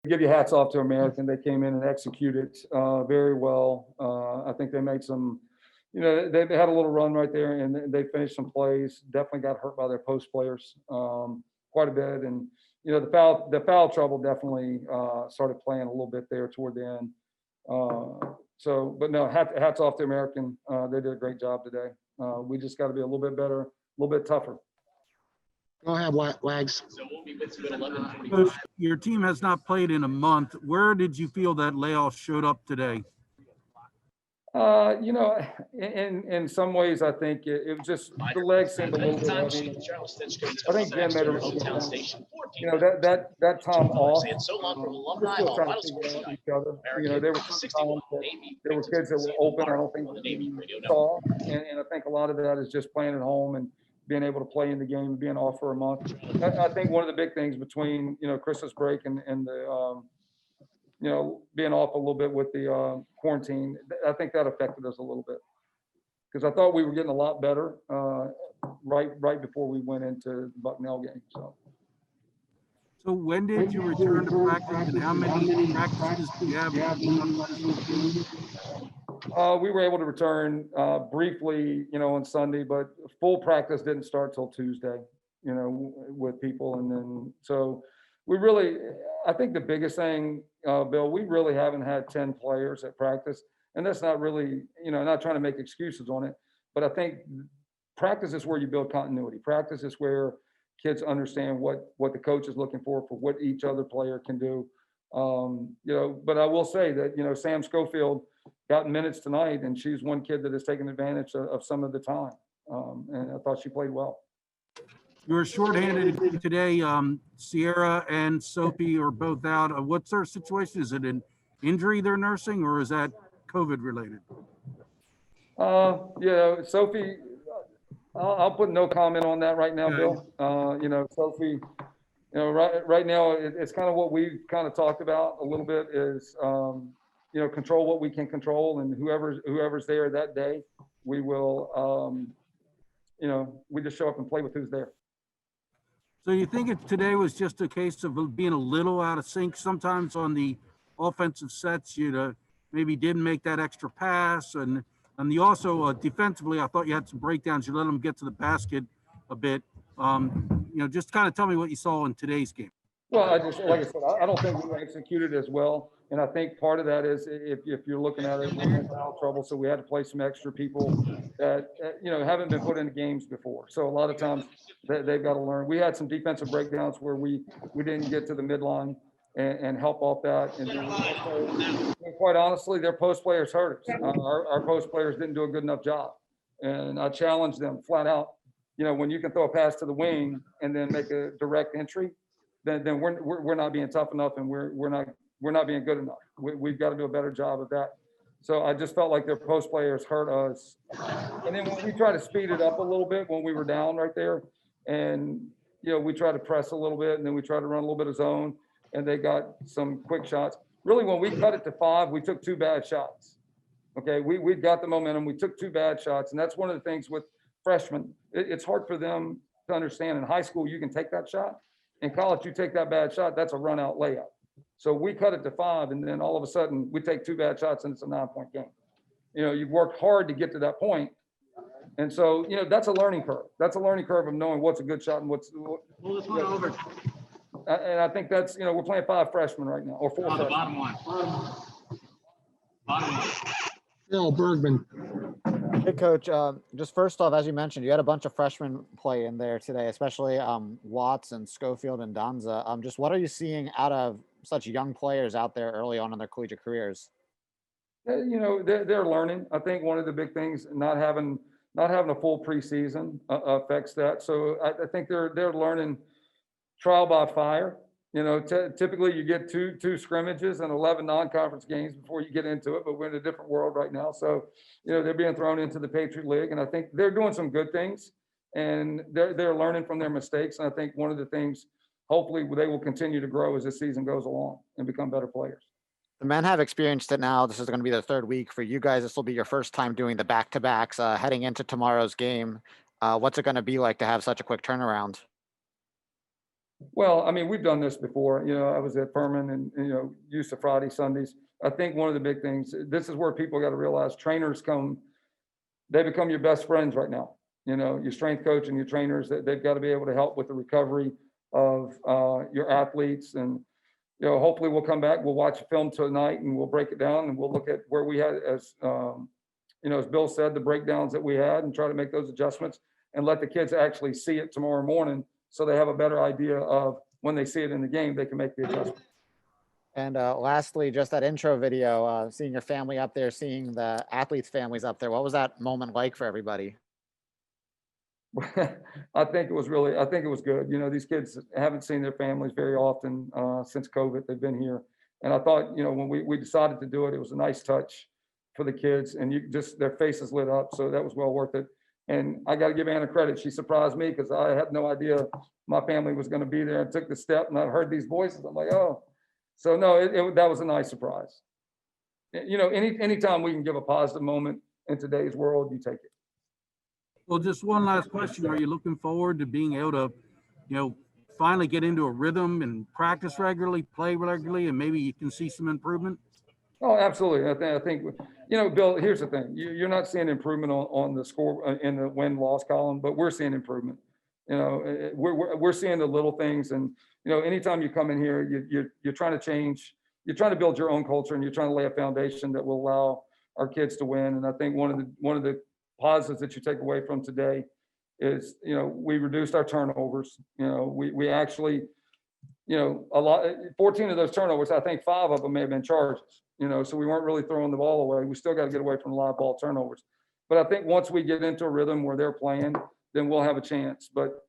give you hats off to American. They came in and executed very well. I think they made some, they had a little run right there, and they finished some plays. Definitely got hurt by their post players quite a bit, and the foul trouble definitely started playing a little bit there toward the end. But no, hats off to American. They did a great job today. We just got to be a little bit better, a little bit tougher. Go ahead, Wags. Coach, your team has not played in a month. Where did you feel that layoff showed up today? In some ways, I think it was just the legs seemed a little bit heavy. I think Jim made a really good point. That time off, we're still trying to figure out each other. There were some times that there were kids that were open. I don't think we saw, and I think a lot of that is just playing at home and being able to play in the game and being off for a month. I think one of the big things between Christmas break and the being off a little bit with the quarantine, I think that affected us a little bit, because I thought we were getting a lot better right before we went into the Bucknell game. So when did you return to practice, and how many practices do you have? We were able to return briefly, on Sunday, but full practice didn't start till Tuesday, with people. And then, so I think the biggest thing, Bill, we really haven't had 10 players at practice. And that's not really, not trying to make excuses on it, but I think practice is where you build continuity. Practice is where kids understand what the coach is looking for what each other player can do. But I will say that, Sam Schofield got minutes tonight, and she's one kid that has taken advantage of some of the time. And I thought she played well. You were shorthanded today. Sierra and Sophie are both out. What's their situation? Is it an injury they're nursing, or is that COVID related? Sophie, I'll put no comment on that right now, Bill. Sophie, right now it's kind of what we've kind of talked about a little bit is, control what we can control, and whoever's there that day, we will, we just show up and play with who's there. So you think today was just a case of being a little out of sync sometimes on the offensive sets? You maybe didn't make that extra pass, and you also defensively, I thought you had some breakdowns. You let them get to the basket a bit. Just kind of tell me what you saw in today's game. Well, like I said, I don't think we executed as well. And I think part of that is if you're looking at it, we're in foul trouble. So we had to play some extra people that, haven't been put into games before. So a lot of times they've got to learn. We had some defensive breakdowns where we didn't get to the midline and help off that. And then quite honestly, their post players hurt us. Our post players didn't do a good enough job. And I challenged them flat out, when you can throw a pass to the wing and then make a direct entry, then we're not being tough enough, and we're not being good enough. We've got to do a better job of that. So I just felt like their post players hurt us. And then when we try to speed it up a little bit when we were down right there, and we try to press a little bit, and then we try to run a little bit of zone, and they got some quick shots. Really, when we cut it to 5, we took 2 bad shots. Okay, we got the momentum. We took 2 bad shots, and that's one of the things with freshmen. It's hard for them to understand. In high school, you can take that shot. In college, you take that bad shot, that's a run out layup. So we cut it to 5, and then all of a sudden we take 2 bad shots and it's a 9-point game. You've worked hard to get to that point. And so, that's a learning curve. That's a learning curve of knowing what's a good shot and what's. Pull this one over. And I think that's, we're playing 5 freshmen right now, or 4 On the freshmen. bottom one. Bottom one. Bill Bergman. Hey, Coach, just first off, as you mentioned, you had a bunch of freshmen play in there today, especially Watts and Schofield and Donza. Just what are you seeing out of such young players out there early on in their collegiate careers? They're learning. I think one of the big things, not having a full preseason affects that. So I think they're learning trial by fire. Typically you get two scrimmages and 11 non-conference games before you get into it, but we're in a different world right now. So, they're being thrown into the Patriot League, and I think they're doing some good things, and they're learning from their mistakes. And I think one of the things, hopefully they will continue to grow as the season goes along and become better players. The men have experienced it now. This is going to be the 3rd week for you guys. This will be your first time doing the back-to-backs heading into tomorrow's game. What's it going to be like to have such a quick turnaround? Well, I mean, we've done this before. I was at Furman and, used to Friday, Sundays. I think one of the big things, this is where people got to realize trainers they become your best friends right now. Your strength coach and your trainers, they've got to be able to help with the recovery of your athletes. And, hopefully we'll come back, we'll watch a film tonight and we'll break it down and we'll look at where we had, as Bill said, the breakdowns that we had and try to make those adjustments and let the kids actually see it tomorrow morning so they have a better idea of when they see it in the game, they can make the adjustment. And lastly, just that intro video, seeing your family up there, seeing the athletes' families up there. What was that moment like for everybody? I think it was good. These kids haven't seen their families very often since COVID. They've been here. And I thought, when we decided to do it, it was a nice touch for the kids and their faces lit up. So that was well worth it. And I got to give Anna credit. She surprised me because I had no idea my family was going to be there and took the step and I heard these voices. I'm like, oh, so no, that was a nice surprise. Anytime we can give a positive moment in today's world, you take it. Well, just one last question. Are you looking forward to being able to, finally get into a rhythm and practice regularly, play regularly, and maybe you can see some improvement? Oh, absolutely. I think, Bill, here's the thing. You're not seeing improvement on the score in the win-loss column, but we're seeing improvement. We're seeing the little things. And, anytime you come in here, you're trying to change, you're trying to build your own culture and you're trying to lay a foundation that will allow our kids to win. And I think one of the positives that you take away from today is, we reduced our turnovers. We actually, 14 of those turnovers, I think 5 of them may have been charges. So we weren't really throwing the ball away. We still got to get away from a lot of ball turnovers. But I think once we get into a rhythm where they're playing, then we'll have a chance. But,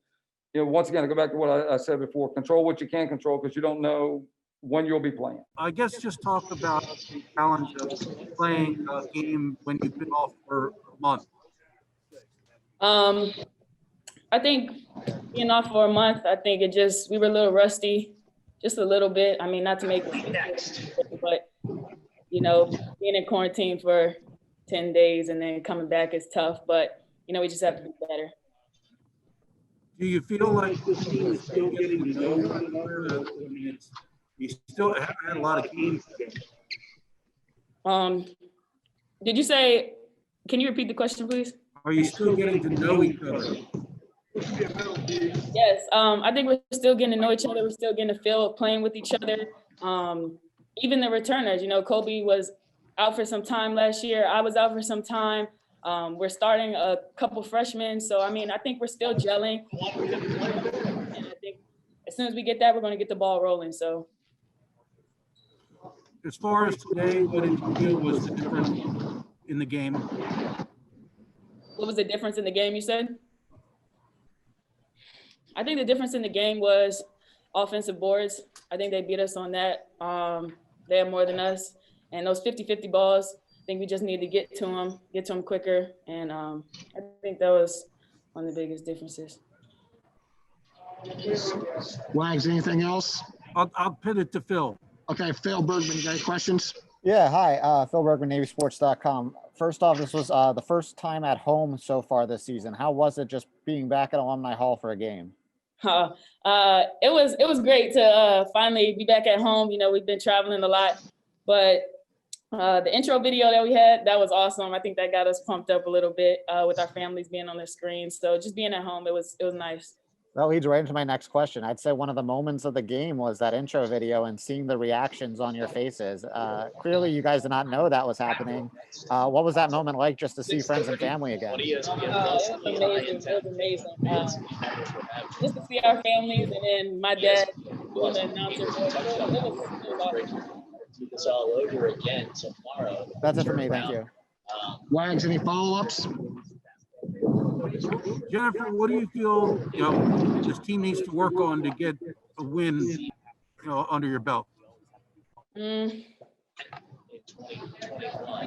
once again, I go back to what I said before, control what you can control because you don't know when you'll be playing. I guess just talk about the challenge of playing a game when you've been off for a month. I think being off for a month, I think we were a little rusty, just a little bit. I mean, not to make it, but being in quarantine for 10 days and then coming back is tough, but we just have to be better. Do you feel like this team is still getting to know one another? I mean, you still have had a lot of games today. Did you say, can you repeat the question, please? Are you still getting to know each other? Yes, I think we're still getting to know each other. We're still getting to feel playing with each other. Even the returners, Kobe was out for some time last year. I was out for some time. We're starting a couple freshmen. So, I think we're still gelling. And I think as soon as we get that, we're going to get the ball rolling. So, as far as today, what did you feel was the difference in the game? What was the difference in the game, you said? I think the difference in the game was offensive boards. I think they beat us on that. They have more than us. And those 50-50 balls, I think we just need to get to them quicker. And I think that was one of the biggest differences. Wags, anything else? I'll pin it to Phil. Okay, Phil Bergman, you got any questions? Yeah, hi, Phil Bergman, NavySports.com. First off, this was the first time at home so far this season. How was it just being back at Alumni Hall for a game? It was great to finally be back at home. We've been traveling a lot, but the intro video that we had, that was awesome. I think that got us pumped up a little bit with our families being on their screens. So just being at home, it was nice. That leads right into my next question. I'd say one of the moments of the game was that intro video and seeing the reactions on your faces. Clearly, you guys did not know that was happening. What was that moment like just to see friends and family again? It was amazing. It was amazing. Just to see our families and then my dad doing the announcer. It was awesome. Do this all over again tomorrow. That's it for me. Thank you. Wags, any follow-ups? Jennifer, what do you feel this team needs to work on to get a win under your belt? We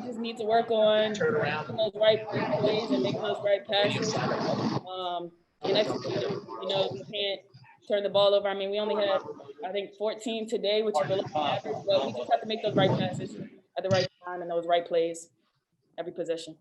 just need to work on making those right plays and making those right passes. And executing. We can't turn the ball over. We only had, I think, 14 today, which is below average, but we just have to make those right passes at the right time and those right plays every possession.